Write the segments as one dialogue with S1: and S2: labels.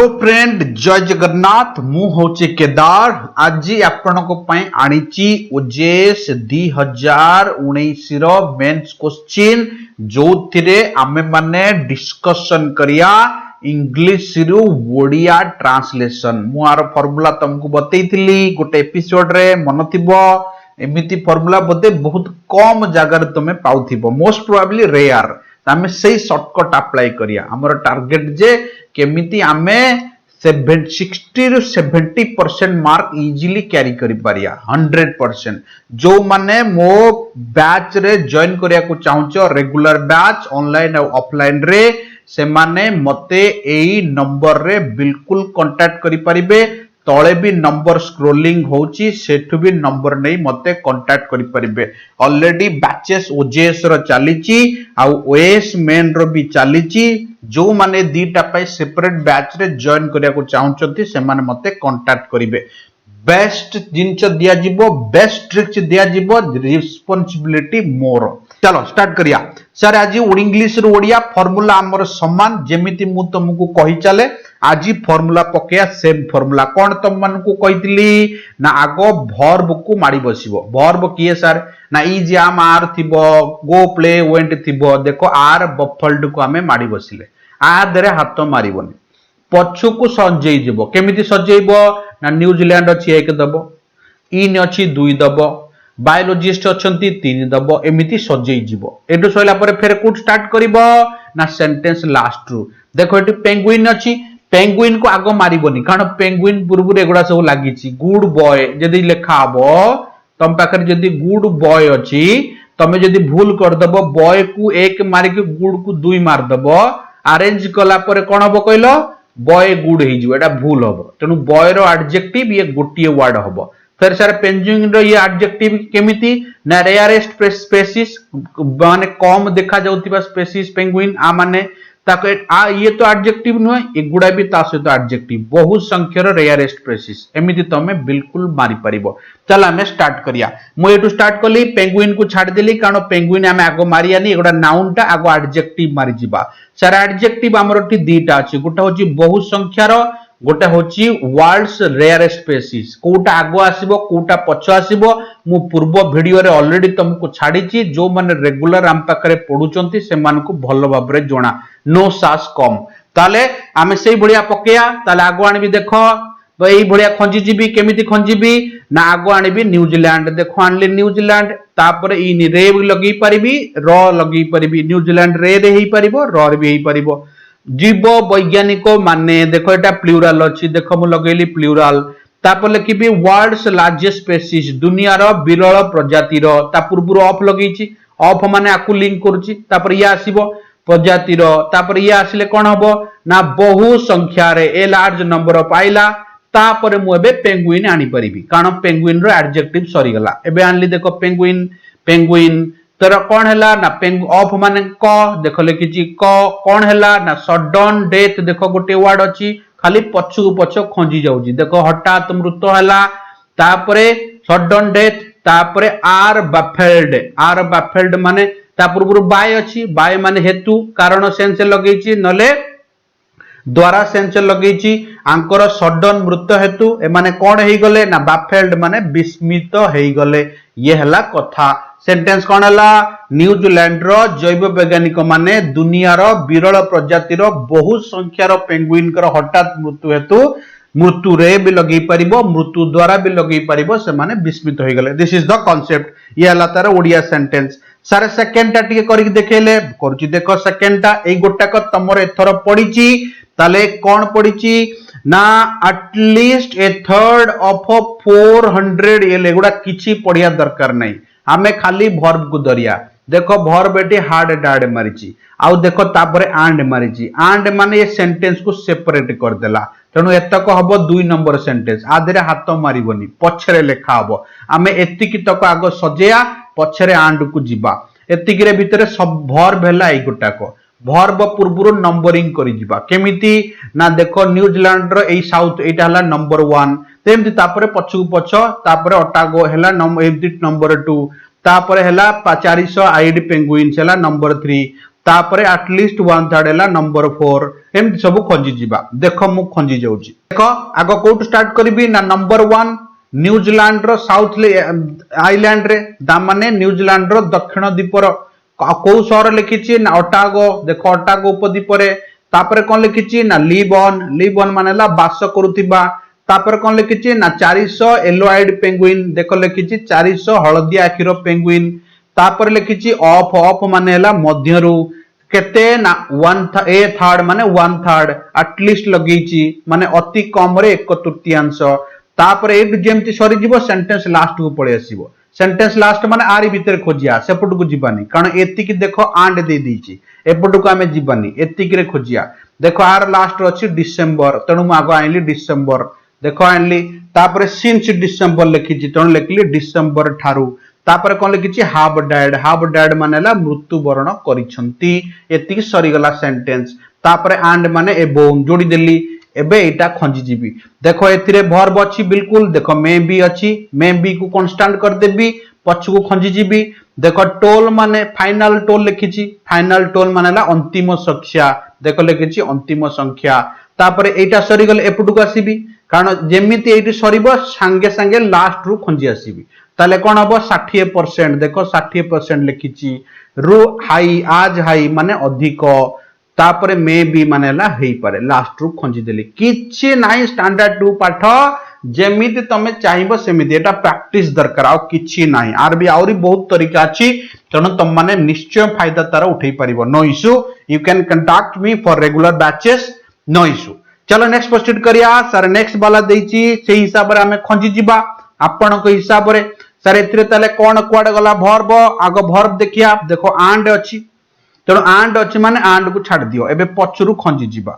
S1: Hello friend जय जगन्नाथ मु होचे केदार आज आपनक पई आनिची ओजेएस 2019 रो मेंस क्वेश्चन जोथिरे आमे माने डिस्कशन करिया इंग्लिश रु ओडिया ट्रांसलेशन मु आर फार्मूला तुमको बतैथिली गोटे एपिसोड रे मन थिबो एमिति फार्मूला बोते बहुत कम जगह तुमे पाउथिबो मोस्ट प्रोबेबली रेयर आमे सही शॉर्टकट अप्लाई करिया हमर टारगेट जे केमिति आमे 60 रु 70% मार्क इजीली कैरी करि पारिया 100% जो माने मो बैच रे जॉइन करिया को चाहूचो रेगुलर बैच ऑनलाइन और ऑफलाइन रे से माने मते एई नंबर रे बिल्कुल कांटेक्ट करि परिबे तळे भी नंबर स्क्रोलिंग होची सेठु भी नंबर नै मते कांटेक्ट करि परिबे ऑलरेडी बैचेस ओजेएस रो चालीची आ ओएस मेन रो भी चालीची जो माने दीटा पाई सेपरेट बैच रे जॉइन करिया को चाहउचंती से माने मते कांटेक्ट करिवे बेस्ट जिंच दिया जिवो बेस्ट ट्रिक्स दिया जिवो रिस्पांसिबिलिटी मोर चलो स्टार्ट करिया सर आज इंग्लिश रो ओडिया फार्मूला हमर समान जेमिति मु तुमको कहि चले आज फार्मूला पकेया सेम फार्मूला कोन तुम मन को कहितली ना आगो वर्ब को माडी बसिबो वर्ब किए सर ना ई जे आम आर थिबो गो प्ले वेंट थिबो देखो आर बफल्ड को हमें माडी बसिले आ दरे हाथ मारिबोनी पछु को सजई जिवो केमिति सजईबो ना न्यूजीलैंड अछि एक दबो इन अछि दुई दबो बायोलॉजिस्ट अछंती तीन दबो एमिति सजई जिवो एडु सइला परे फेर कोड स्टार्ट करिवो ना सेंटेंस लास्ट रु देखो एटी पेंगुइन अछि पेंगुइन को आगो मारिबोनी कारण पेंगुइन बुरबुर एगुडा सब लागिछि गुड बॉय जदी लेखा हबो तम पाखर जदी गुड बॉय अछि तमे जदी भूल कर दबो बॉय को एक मारि के गुड को दुई मार दबो अरेंज कला परे कोन हबो कइलो बॉय गुड हे जिवो एटा भूल हबो तनु बॉय रो एडजेक्टिव ये गोटिए वर्ड हबो फिर सर पेंगुइन रो ये एडजेक्टिव केमिति ना रेयरेस्ट स्पीशीज माने कम देखा जाउतिबा स्पीशीज पेंगुइन आ माने ताको आ ये तो एडजेक्टिव नुह एगुडा भी ता सहित एडजेक्टिव बहुत संख्यार रेयरेस्ट स्पीशीज एमिति तमे बिल्कुल मारी परिबो चल हमें स्टार्ट करिया मु एटू स्टार्ट करली पेंगुइन को छाड़ देली कारण पेंगुइन हमें आगो मारियानी एगुडा नाउन टा आगो एडजेक्टिव मारी जिबा सर एडजेक्टिव हमरटी दीटा अछि गोटा होची बहुत संख्यार गोटे होची वर्ल्ड्स रेयरेस्ट स्पीशीज कोटा आगो आसीबो कोटा पछ आसीबो मु पूर्व वीडियो रे ऑलरेडी तुमको छाडीची जो माने रेगुलर आम पाखरे पढुचंती से मान को भलो भाबरे जोना नो सास कम ताले आमे सेही भड़िया पकेया ताले आगो आनिबी देखो एई भड़िया खंजी जीबी केमिति खंजीबी ना आगो आनिबी न्यूजीलैंड देखो आनली न्यूजीलैंड तापरे इन रे लगई परिबी र लगई परिबी न्यूजीलैंड रे हेई परिबो र रे भी हेई परिबो जीव वैज्ञानिक माने देखो एटा प्लूरल अछि देखो मु लगेली प्लूरल तापर लिखिबी वर्ल्ड्स लार्जेस्ट स्पीशीज दुनिया रो विरल प्रजाति रो ता पूर्व ऑफ लगेछि ऑफ माने आकु लिंक करूछि तापर या आसीबो प्रजाति रो तापर या आसीले कोन हबो ना बहु संख्या रे ए लार्ज नंबर ऑफ आइला तापर मु एबे पेंगुइन आनी परिबी कारण पेंगुइन रो एडजेक्टिव सरी गला एबे आनली देखो पेंगुइन पेंगुइन तर कोन हैला ना पेंगु ऑफ माने क देखो लिखिछि क कोन हैला ना सडन डेथ देखो गोटे वर्ड अछि खाली पछु पछ खंजी जाउजी देखो हठात मृत्यु हैला तापरे सडन डेथ तापरे आर बाफेल्ड माने ता पूर्व बाय अछि बाय माने हेतु कारण सेंस लगेछि नले द्वारा सेंस लगेछि आंकर सडन मृत्यु हेतु ए माने कोन हेई गले ना बाफेल्ड माने विस्मित हेई गले ये हला कथा सेंटेंस कोन हला न्यूजीलैंड रो जैव वैज्ञानिक माने दुनिया रो विरल प्रजाति रो बहुत संख्या रो पेंगुइन कर हठात मृत्यु हेतु मृत्यु रे भी लगई परिबो मृत्यु द्वारा भी लगई परिबो से माने विस्मित होई गले दिस इज द कांसेप्ट ये हला तार ओडिया सेंटेंस सारे सेकंड टा टिके करिक देखेले करछि देखो सेकंड टा एई गोटा को तमर एथर पडिछि ताले कोन पडिछि ना एटलीस्ट ए थर्ड ऑफ 400 ये लेगुडा किछि पढिया दरकार नै हमें खाली वर्ब को दरिया देखो वर्ब एटी हार्ड डाड मारिछि आउ देखो तापरे आंड मारिछि आंड माने ये सेंटेंस को सेपरेट कर देला तेनु एतक हबो 2 नंबर सेंटेंस आधरे हाथ मारिबोनी पछरे लेखा हबो हमें एतिकी तक आगो सजेया पछरे आंड को जिबा एतिकी रे भितरे सब वर्ब हैला एई गोटाको वर्ब पूर्वरु नंबरिंग करि जिबा केमिति ना देखो न्यूजीलैंड रो एई साउथ एटा हला नंबर 1 तेमति तापरे पछु पछ तापरे ओटागो हैला नंबर 2 तापरे हैला 400 आईडी पेंगुइन्स हैला नंबर 3 तापरे एटलिस्ट 1/3 है नंबर 4 एमती सब खंजी जीवा देख मु खंजी जाऊँ देख आग कौट स्टार्ट करी ना नंबर 1 न्यूजीलैंड रो साउथ आइलैंड रे माने न्यूजीलैंड रो दक्षिण द्वीपर कौ सहर लिखी ना अटागो देख अटागो उपद्वीप तापर कौन लिखी ना लिबन माने बास करुवा तापर कौन लिखी ना 400 येलो आइड पेंगुइन देख लिखी 400 हलदिया आखिर पेंगुइन तापर लिखी ऑफ माने मध्यरु केते ना 1/3 माने 1/3 एटलिस्ट लगेची माने अति कम रे 1/3 तापर एट जेमती सरी जीवो सेंटेंस लास्ट को पळे आसीबो सेंटेंस लास्ट माने आरी भीतर खोजिया सेपट को जीवानी कारण एतिक देखो आंड दे दीची एपट को आमे जीवानी एतिक रे खोजिया देखो आर लास्ट अछि डिसेंबर तणु आगो आइली डिसेंबर देखो आइली तापर सिंस डिसेंबर लिखिची तणु लिखली डिसेंबर ठारू तापर कोन लिखिची हाफ डाइड माने ला मृत्युवरण करिसंती एतिक सरी गला सेंटेंस तापर आंड माने एबोन जोडी देली एबे एटा खंजी जीबी देखो एथिरे वर्ब अछि बिल्कुल देखो मे बी को कांस्टेंट कर देबी पछ को खंजी जीबी देखो टोल माने फाइनल टोल लिखिची फाइनल टोल माने ला अंतिम संख्या देखो लिखिची अंतिम संख्या तापर एटा सरी गले एपटू को आसीबी कारण जेमिति एटी सरीबो संगे संगे लास्ट रु खंजी आसीबी ताले कोन हबो 60% देखो 60% लिखिची रु हाई आज हाई माने अधिक तापरे मे बी माने ला हेई पारे लास्ट रु खंजी देली किछि नाही स्टैंडर्ड 2 पाठ जेमिति तमे चाहिबो सेमिति एटा प्रैक्टिस दरकार आ किछि नाही आर भी आउरी बहुत तरीका अछि तण तम माने निश्चय फायदा तारा उठै परिबो no issue you can contact me for regular batches no issue चलो नेक्स्ट प्रोसीड करिया सर नेक्स्ट वाला देछि सेही हिसाब रे हमें खंजी जिबा आपण को हिसाब रे सर एथिरे ताले कोन क्वाड गला वर्ब आगो वर्ब देखिया देखो आंड अछि तेणु आंड अच्छी माने आंड को छाड़ दियो एबे पछरु खंजी जीवा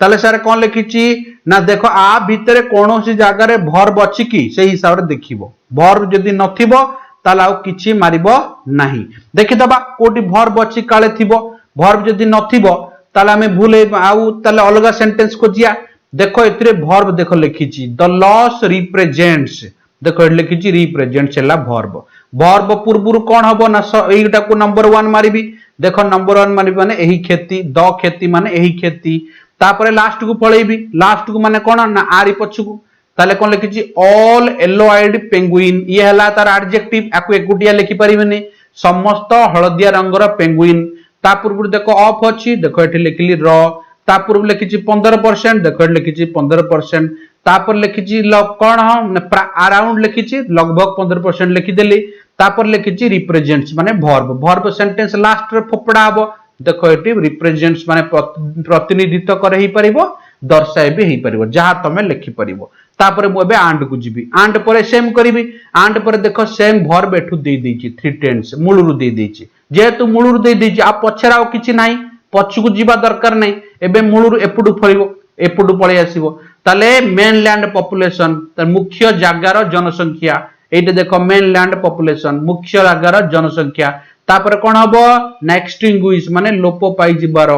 S1: ताले सर कोन लिखिची ना देखो आ भितरे कोनोसी जागा रे वर्ब अछि कि सेही हिसाब रे देखिबो वर्ब जदी नथिबो ताले आ किछि मारिबो नाही देखि दबा कोटी वर्ब अछि काले थिबो वर्ब जदी नथिबो ताले हमें भूले आउ ताले अलगा सेंटेंस को जिया देखो एथिरे वर्ब देखो लिखिची द लॉस रिप्रेजेंट्स देखो लिखिची रिप्रेजेंट्स हला वर्ब पूर्वरु कोन हबो ना एटा को नंबर 1 मारिबी देखो नंबर 1 माने माने एही खेती द खेती माने एही खेती तापरे लास्ट को पळेबी लास्ट को माने कोन ना आरी पछकू ताले कोन लिखिची ऑल येलो आइड पेंगुइन ये हला तार एडजेक्टिव आकु एकुटिया लिखि परिबेनी समस्त हळदिया रंगर पेंगुइन ता पूर्व देखो ऑफ अछि देखो एठी लिखली र ता पूर्व लिखिची 15% देखो एठी लिखिची 15% तापर लिखिची कोन हम अराउंड लिखिची लगभग 15% लिखि देली तापर लिखिची रिप्रेजेंट्स माने वर्ब सेंटेंस लास्ट रे फोपडा हबो देखो एटी रिप्रेजेंट्स माने प्रतिनिधित्व करे ही परिबो दर्शाए भी ही परिबो जहां तमे लिखि परिबो तापर मु एबे आंड को जिबी आंड परे सेम करिवि आंड परे देखो सेम वर्ब एठु दे देछि 3 टेंस मूलरु दे देछि जेतु मूलरु दे देछि आ पछरा आ किछि नाही पछकु जिबा दरकार नाही एबे मूलरु एपुडु फरिबो एपुडु पळे आसीबो ताले मेनलैंड पॉपुलेशन त मुख्य जागार जनसंख्या एटे देखो मेनलैंड पॉपुलेशन मुख्य जागार जनसंख्या तापर कोन हबो नेक्स्ट इंग्लिश माने लोप पाई जिबार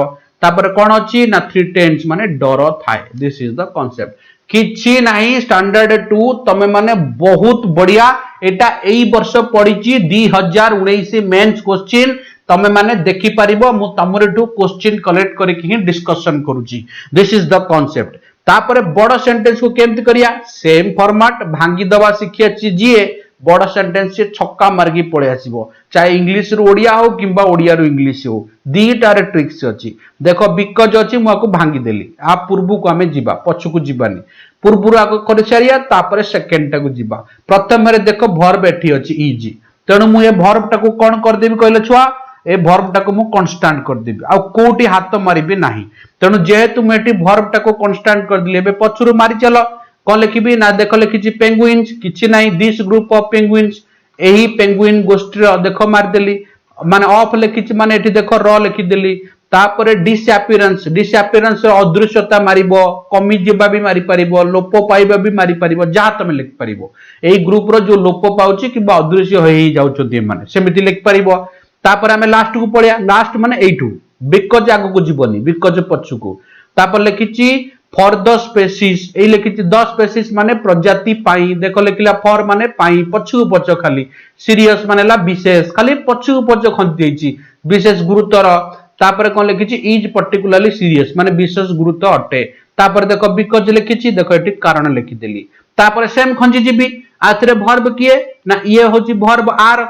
S1: तापर कोन अछि ना 3 टेंस माने डर थाए दिस इज द कांसेप्ट किछि नाही स्टैंडर्ड 2 तमे माने बहुत बढ़िया एटा एई वर्ष पढिची 2019 मेंस क्वेश्चन तमे माने देखि परिबो मु तमरेटू क्वेश्चन कलेक्ट करके ही डिस्कशन करूची दिस इज द कांसेप्ट तापर बड़ सेंटेंस को केमति करिया सेम फॉर्मेट भांगी दवा शिखिया जीए बड़ सेंटेंस से छक्का मार्गी पळे आसीबो चाहे इंग्लिश रु ओडिया हो किंबा ओडिया रु इंग्लिश हो दीटार ट्रिक्स अछि देखो बिकज अछि मु आको भांगी देली आ पूर्व को हमें जिबा पछ को जिबानी पूर्वरु आको करि सारिया तापर सेकंड टा को जिबा प्रथम रे देखो वर्ब एठी अछि इजी तेणु मु ए वर्ब टा को कोन कर देबी कहले छुआ ए वर्ब टा को मु कांस्टेंट कर देबी आ कोटी हाथ मारिबी नाही तेणु जेहेतु मु एठी वर्ब टा को कांस्टेंट कर दिले बे पछरु मारि चलो कोन लिखिबी ना देखो लिखिची पेंगुइन्स किछि नाही दिस ग्रुप ऑफ पेंगुइन्स एही पेंगुइन गोष्ठी देखो मार देली माने ऑफ लिखिची माने एठी देखो र लिखि देली तापरे डिसअपियरेंस अदृश्यता मारिबो कमी जेबा भी मारि परिबो लोप पाइबा भी मारि परिबो जहा तमे लिख परिबो एही ग्रुप रो जो लोप पाउची किबा अदृश्य होई जाउचोती माने सेमिति लिख परिबो तापर हमें लास्ट को पढ़िया लास्ट माने एठू बिकज आगु को जीवनी बिकज पछुको तापर लिखिची फॉर द स्पेसीज ए लिखिची द स्पेसीज माने प्रजाति पाई देखो लिखला फॉर माने पाई पछु पछ खाली सीरियस माने ला विशेष खाली पछु पछ खंती देछि विशेष गुरुतर तापर कौन लिखी इज पर्टिकुलरली सीरियस माने विशेष गुरुत्व अटे तापर देखो बिकज लिखी देखो ये कारण लिखिदेली तापर सेम खंजी जीवी आथरे भर्ब किए ना ये होची भर्ब आर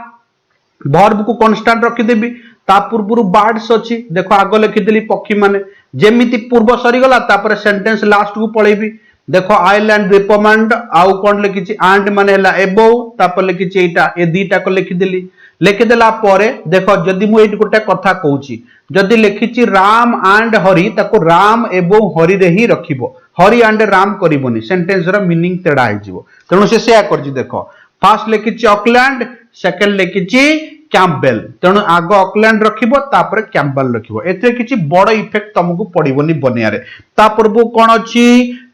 S1: भर्ब को कांस्टेंट रखिदेबी ता पूर्व बर्ड्स अच्छी देखो आग लिखिदेली पक्षी माने जेमिति पूर्व सरीगला तापर सेंटेंस लास्ट को पळेबी देखो आइलैंड रिकमेंड आउ कौन लिखी आंड माने एबोव तापर लिखी एटा ए दीटा को लिखिदेली लिखिदेला परे देखो जदि मु एटी गोटे कथा कहूची जदि लिखिची राम एंड हरि ताको राम एवं हरि रे ही रखिबो हरि एंड राम करिवोनी सेंटेंस रो मीनिंग तेडा आइजिवो तेणु से सेया करजी देखो फर्स्ट लिखिची ऑकलैंड सेकंड लिखिची कैम्पबेल तेणु आग ऑकलैंड रखिबो तापर कैम्पबेल रखिबो एते किछि बड़ इफेक्ट तुमको पड़िबोनी बनियारे ता पूर्व कोन अछि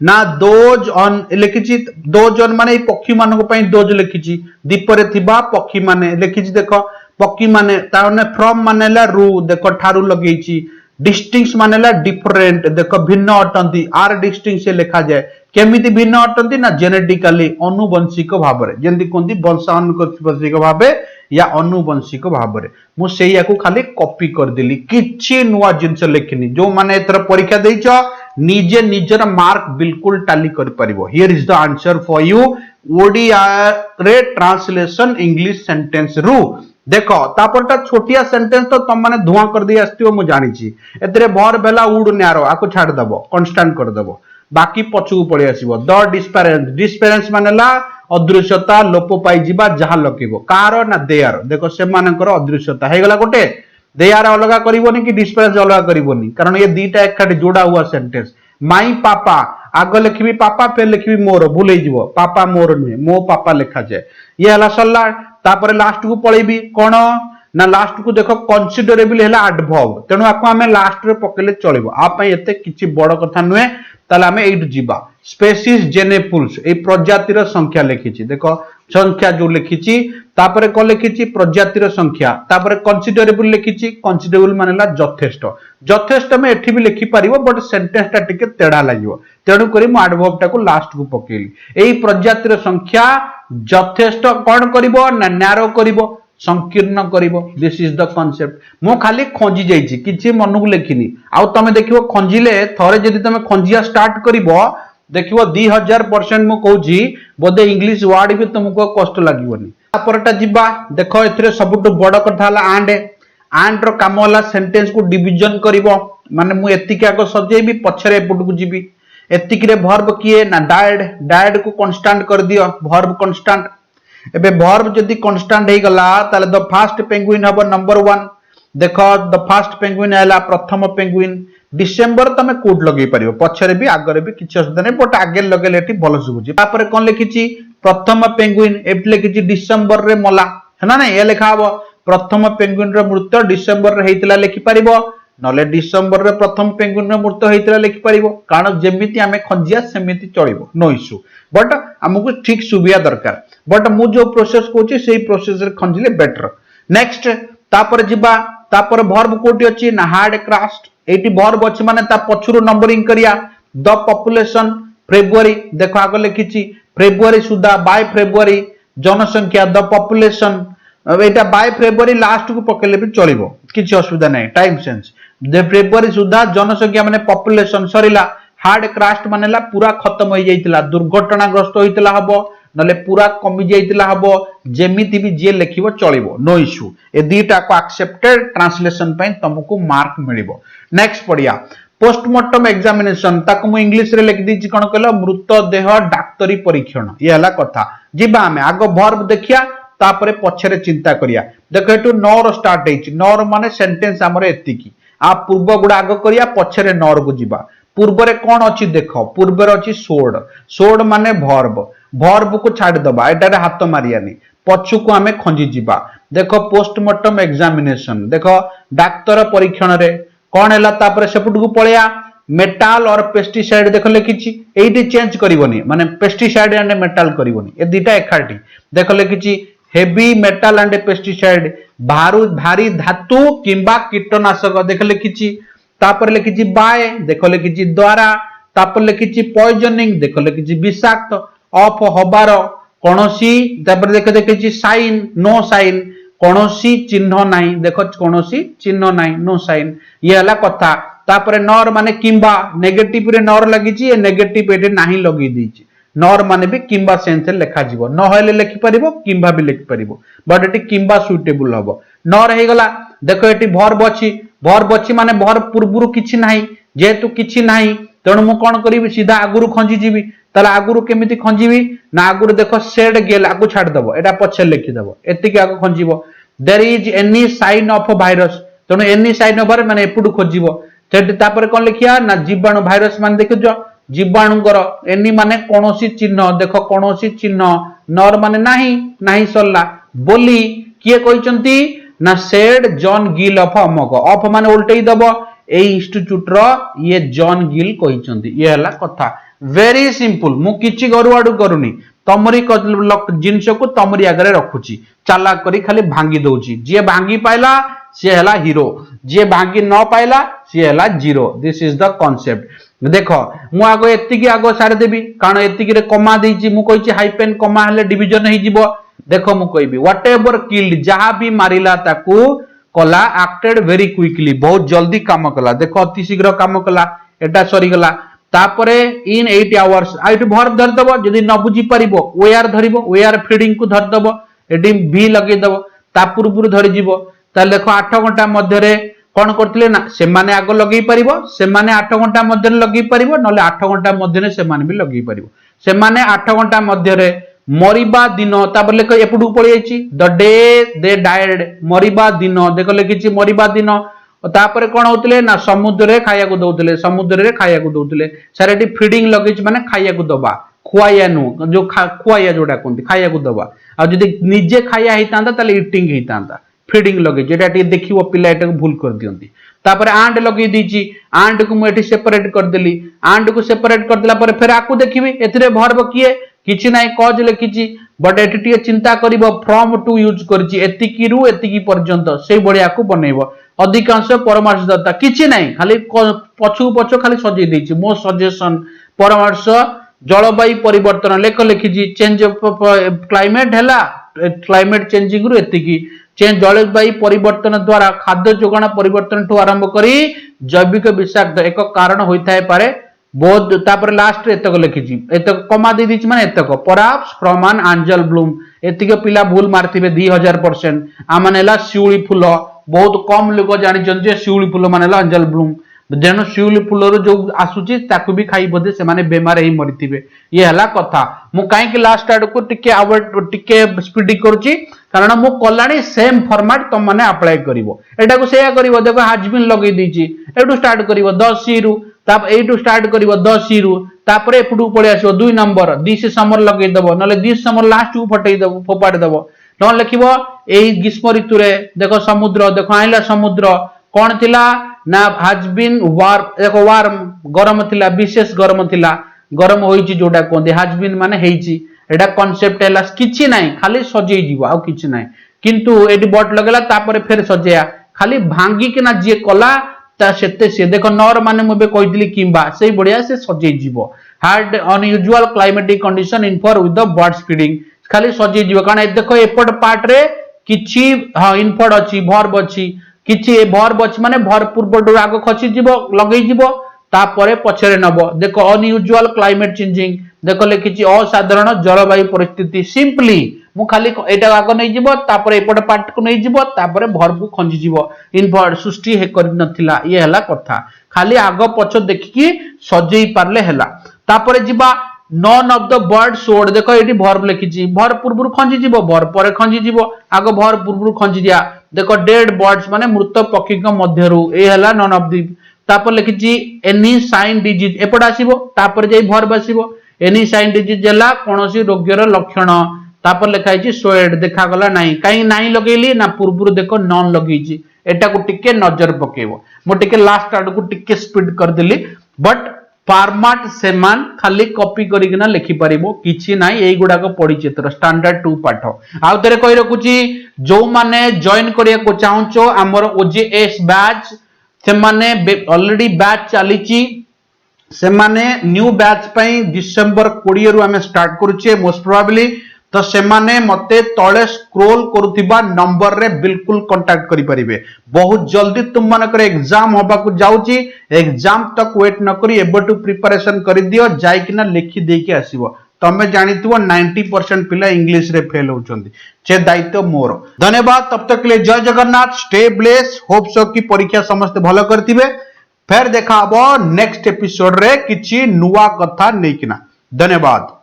S1: ना दोज ऑन लिखिछि दोज ऑन माने पक्षी मानको पई दोज लिखिछि दीपरे थिबा पक्षी माने लिखिछि देखो पक्षी माने ताने फ्रॉम मानेला रु देखो ठारू लगेछि डिस्टिंक्ट मानेला डिफरेंट देखो भिन्न अटंती आर डिस्टिंक्ट से लिखा जाए केमिति भिन्न अटंती ना जेनेटिकली अनुवंशिक भाबरे जेंति कोंती वंशानुवंशिक भाबे या अनुवंशिक भाबरे मु सेया को खाली कॉपी कर देली किछि नुवा जिंस लिखिनी जो माने एतर परीक्षा देइछ निजे निजर मार्क बिल्कुल टाली कर परिबो here is the answer for you Odia रे ट्रांसलेशन इंग्लिश सेंटेंस रु देखो तापरटा छोटिया सेंटेंस तो तुम माने धुआं कर दी आस्तियो मु जानि छी एतरे भर बेला उड न्यारो आको छाड़ दबो कांस्टेंट कर दबो बाकी पछू पळि आसीबो द डिस्पेरेंस मानेला अदृश्यता लोप पाई जिबा जहा लकीबो कार ना देयर देखो से मानकर अदृश्यता हे गला गोटे देयर अलगा करिवोनी कि डिस्पेरेंस अलगा करिवोनी कारण ये दीटा एकखाटी जोड़ा हुआ सेंटेंस माई पापा आग लिखबी पापा फिर लिखबी मोर भूल जीवो पापा मोर नुहे मो पापा लिखा जाए ये हला सल्ला तापर लास्ट को पळेबी कोन ना लास्ट को देखो कंसीडरेबल हैला एडवर्ब तेनु आपको हमें लास्ट रे पकेले चलिबो आ पई एते किछि बड़ कथा नुहे ताले हमें एइट जीवा स्पेसीज जेनेपुल्स ए प्रजातिर संख्या लिखिछि देखो संख्या जो लिखिछि तापर को लिखिछि प्रजातिर संख्या तापर कंसीडरेबल लिखिछि कंसीडरेबल मानेला यथेष्ट यथेष्ट में एठी भी लिखि परिबो बट सेंटेंस ता टिके तेडा लागिवो तेणु करी मु एडवर्ब टा को लास्ट को पकेली एई प्रजातिर संख्या यथेष्ट कोन करिवो ना नैरो करिवो संकीर्ण करिवो दिस इज द कांसेप्ट मु खाली खोजी जाईछि किछि मनकु लेखिनी आ तमे देखिवो खंजिले थरे जदि तमे खंजिया स्टार्ट करिवो देखिवो 2000% मु कहूछि बोधे इंग्लिश वर्ड भी तुमको कष्ट लागिवनी तापरटा जिबा देखो एथिरे सबटु बड़ कथा हला एंड रो काम हला सेंटेंस को डिवीजन करिवो माने मु एतिके आको सजेबी पछरे एपट को जिबी एतिके रे वर्ब किए ना डायड को कांस्टेंट कर दियो वर्ब कांस्टेंट एबे वर्ब जदी कांस्टेंट हे गला ताले द फर्स्ट पेंगुइन हबो नंबर 1 देखो द फर्स्ट पेंगुइन हैला प्रथम पेंगुइन डिसेंबर तमे कोड लगेई परियो पछरे भी आगरे भी किछ असुविधा नै बट आगे लगेले एठी भलो सुबुची तापर कोन लिखिची प्रथम पेंगुइन एठी लिखिची डिसेंबर रे मला हैना नै ए लिखा हबो प्रथम पेंगुइन रो मृत्यु डिसेंबर रे हेतिला लिखि परिबो नले डिसेंबर रे प्रथम पेंगुइन रो मृत्यु हेतिला लिखि परिबो कारण जेमिति हमें खंजिया सेमिति चलिबो नो इश्यू बट हमकु ठीक सुबिया दरकार बट मु जो प्रोसेस कोची सेही प्रोसेस रे खंजिले बेटर नेक्स्ट तापर जिबा तापर वर्ब कोटी अछि ना हार्ड क्राफ्ट एटी वर्ब अछि माने ता पछुरो नंबरिंग करिया द पॉपुलेशन फेब्रुअरी देखो आगे लिखिछि फेब्रुअरी सुधा बाय फेब्रुअरी जनसंख्या the population Etah by February last को पकेले भी चलिबो किछि असुविधा नै टाइम सेंस द फेब्रुअरी सुधा जनसंख्या माने पॉपुलेशन सरीला हार्ड क्राफ्ट मानेला पूरा खत्म हो जाइतिला दुर्घटनाग्रस्त होइतिला हबो नले पूरा कमी जाइतिला हबो जेमिति भी जे लिखिबो चलिबो नो इश्यू ए दीटा को एक्सेप्टेड ट्रांसलेशन पई तुमको मार्क मिलिबो नेक्स्ट पडिया पोस्टमार्टम एग्जामिनेशन ताको मु इंग्लिश रे लिख दीची कोन कहलो मृत देह डाक्टरी परीक्षण ये हला कथा जिबा हमें आगो वर्ब देखिया तापरे पछरे चिंता करिया देखो एटू नॉर स्टार्ट हेछि नॉर माने सेंटेंस हमरे एतिकी आ पूर्व गुडा आगो करिया पछरे नॉर को जिबा पूर्व रे कोन अछि देखो पूर्व रे अछि सोड माने वर्ब को छाड़ दबा एटा रे हाथ मारियानी पछु को हमें खंजी जिबा देखो पोस्टमार्टम एग्जामिनेशन देखो डाक्टर परीक्षण रे कोन हैला तापर सेपुट को पळिया मेटाल और पेस्टिसाइड देखो लिखिछि एइटी चेंज करिवोनी माने पेस्टिसाइड एंड मेटाल करिवोनी ए दीटा एखाटी देखो लिखिछि हेवी मेटाल एंड पेस्टिसाइड भारी धातु किंबा कीटनाशक देखो लिखिछि तापर लिखिछि बाय देखो लिखिछि द्वारा तापर लिखिछि पॉइजनिंग देखो लिखिछि विषाक्त ऑफ हबार कोनोसी तापर देखो देखिछि साइन नो साइन कौनसी चिन्ह नाही देखो कौनसी चिन्ह नाही नो साइन ये हला कथा तापरे नर माने किंबा नेगेटिव रे नर लगी ये नेगेटिव एटे नाही लगी दीची नर माने भी किंबा सेंस लेखा जीवो न हेले लिखि परिबो किंबा भी लिखि परिबो बट एटी किंबा सुटेबल हबो नर हे गला देखो एटी वर्ब अछि माने वर्ब पूर्वरु किछि नाही जेतु किछि नाही तेणु मु कोन करिवि सीधा आगुरु खंजी जीवी ताला आगुरु केमिति खंजीवी ना आगुरु देखो सेड गेल आगु छाड़ दबो एटा पछे लिखि दबो एतिके आगु खंजीबो there is any sign of virus तेणु एनी साइन ऑफ माने एपुडु खोजिबो सेट तापर कोन लिखिया ना जीवाणु वायरस माने देखिजो जीवाणुकर एनी माने कोनोसी चिन्ह देखो कोनोसी चिन्ह नर माने नाही नाही सरला बोली किए कहिसंती ना सेड जॉन गिल ऑफ अमक ऑफ माने उल्टेई दबो ए इंस्टीट्यूट रो ये जॉन गिल कहिसंती ये हला कथा वेरी सिंपल मु किछि गरु आडू करूनी तमरी जिनस को तमरी आगे रखुची चालाक करी खाली भांगी दउची जे भांगी पाइला सी हला हीरो जे भांगी न पाइला सी हला zero this is the concept देखो मु आगो एतिकी आगो सारे देबी कारण एतिकी रे कमा देइची मु कहिची हाइपेन कमा हले डिवीजन हे जिवो देखो मु कहबी व्हाटएवर किल्ड जहां भी मारिला ताकू कला एक्टेड वेरी क्विकली बहुत जल्दी काम कला देखो अति शीघ्र काम कला एटा सरी गला तापरे इन 8 आवर्स आइट भर धर दबो जदी न बुझी परिबो वेयर धरिबो वेयर फीडिंग को धर दबो एडी भी लगे दबो ता पूर्वरु धरि जीवो ता देखो 8 घंटा मध्य रे कोन करथिले ना से माने आगो लगेई परिबो से माने 8 घंटा मध्य रे लगेई परिबो नले 8 घंटा मध्य रे से माने भी लगेई परिबो से माने 8 घंटा मध्य रे मरिबा दिन तापर लेख एपुडू पड़ी जाइछि द डे दे डाइड मरिबा दिन देखो लिखिछि मरिबा दिन तापर कौन होते ना समुद्र खाया दौले समुद्र रे खाया दौले सर एटी फीडिंग लगे माने खाया दबा खुआया नु जो खुआया जोटा कहते खाया दबा आ जदी निजे खाया होता ताले इटिंग होता फीडिंग लगे जेटा देखिबो पिला एटा भूल कर दियंती तापर आंड लगे दीची आंड को मुठी सेपरेट कर देली आंड को सेपरेट कर देला पर फिर आकु देखिबी एथिरे वर्ब किए किछि नाही कज लिखिछि बट एटी चिंता करिवो फ्रॉम टू यूज करछि एतिकी रु एतिकी पर्यंत सेही बढिया को बनेइबो अधिकांश परामर्शदाता किछि नाही खाली पछु पछु खाली सजै देछि मो सजेशन परामर्श जलवायु परिवर्तन लेख लिखिछि चेंज क्लाइमेट हैला क्लाइमेट चेंजिंग रु एतिकी चेंज जलवायु परिवर्तन द्वारा खाद्य जोगाण परिवर्तन ठू आरंभ करी जैविक विषाक्त एक कारण होइथाय पारे बहुत तापर लास्ट रे एतक लिखिछि एतक कमा दे दिछि माने एतक perhaps from an angel bloom एतिक पिला भूल मारथिबे 2000% आ मानेला शिउली फूल बहुत कम लोग जानि जन जे शिउली फूल मानेला एंजल ब्लूम जेनु शिउली फूल रो जो आसुची ताकू भी खाई बदे से माने बेमार ही मरिथिबे ये हला कथा मु काहे कि लास्ट आड को टिके अवॉइड टिके स्पीड करूची कारण मु कलाणी सेम फॉर्मेट तुम माने अप्लाई करिवो एटा को सेया करिवो देखो हैज बीन लगै दिछि एटू स्टार्ट करिवो 10 सी रु ताप एटू स्टार्ट करिवो 10 सी रु तापरे एपडू पळे आसीबो 2 नंबर दिस समर लगै दबो नले दिस समर लास्ट को फटै दबो फोपाड़ दबो न लिखिबो एई ग्रीष्म ऋतु रे देखो समुद्र देखो आइला समुद्र कोन थिला ना हैज बीन वार देखो वार्म गरम थिला विशेष गरम थिला गरम होईची जोटा कोंदे हैज बीन माने हेईची एटा कांसेप्ट हैला किछि नाही खाली सजेई जीवो आ किछि नाही किंतु एटी बट लगेला तापरे फेर सजेया खाली भांगी के ना जे कला ता सेते से देखो नर माने मुबे कहितली किंबा सेही बढ़िया से सजेई जीवो hard unusual climatic condition in for with the birds feeding खाली सजेई जीवो कारण देखो एपट पार्ट रे किछि हां इनफॉर्ड अछि वर्ब अछि किछि ए वर्ब अछि माने भर पूर्व आग खछि जीवो लगेई जीवो तापरे पछरे नबो देखो अनयूजुअल क्लाइमेट चेंजिंग देखो लिखिछि असाधारण जलवायु परिस्थिति सिंपली मु खाली एटा आग नै जीवो तापरे एपट पार्ट को नै जीवो तापरे वर्ब को खंजी जीवो इनफॉर्ड सृष्टि हे कर नथिला ये हला कथा खाली आग पछ देखि सजेई पारले हला तापरे जीवा नॉन ऑफ द बर्ड सोड देखो एटी वर्ब लिखिछि वर्ब पूर्व खंजी जीवो वर्ब परे खंजी जीवो आग वर्ब पूर्व खंजी दिया देखो डेड बर्ड्स माने मृत पक्षी को मध्यरु ए हला नॉन ऑफ द तापर लिखिछि एनी साइन डिजीज एपट आसीबो तापर जेई वर्ब आसीबो एनी साइन डिजीज हला कोनोसी रोग्यर लक्षण तापर लिखाइछि सोएड देखा गला नाही काई नाही लगेली ना पूर्व देखो नॉन लगेछि एटा को टिके नजर पकेबो मो टिके लास्ट आड को टिके स्पीड कर देली बट फॉर्मेट सेमान खाली कॉपी करिकना लिखि परिबो किछि नाही एई गुडा को पढि चित्र स्टैंडर्ड 2 पाठ आ तरे कहि रखुची जो माने जॉइन करिया को चाहूचो हमर ओजेएस बैच से माने ऑलरेडी बैच चलीची से माने न्यू बैच पई दिसंबर 20 रु हमें स्टार्ट करूचे मोस्ट प्रोबेबली तो सेमाने मते तले स्क्रोल करुथिबा नंबर रे बिल्कुल कांटेक्ट करि परिबे। बहुत जल्दी तुम मानकर एग्जाम होबा को जाउची, एग्जाम तक वेट न करी एबटू प्रिपरेशन करि दियो, जाय किना लिखि दे के आसीबो। तमे जानिथिबो 90% पिला इंग्लिश रे फेल होउचंदी, से दायित्व मोर। धन्यवाद, तब तक के लिए जय Jagannath, stay bless, hope so की परीक्षा समस्त भलो करथिबे। फिर देखा हबो नेक्स्ट एपिसोड रे किछि नुवा कथा नै किना। धन्यवाद।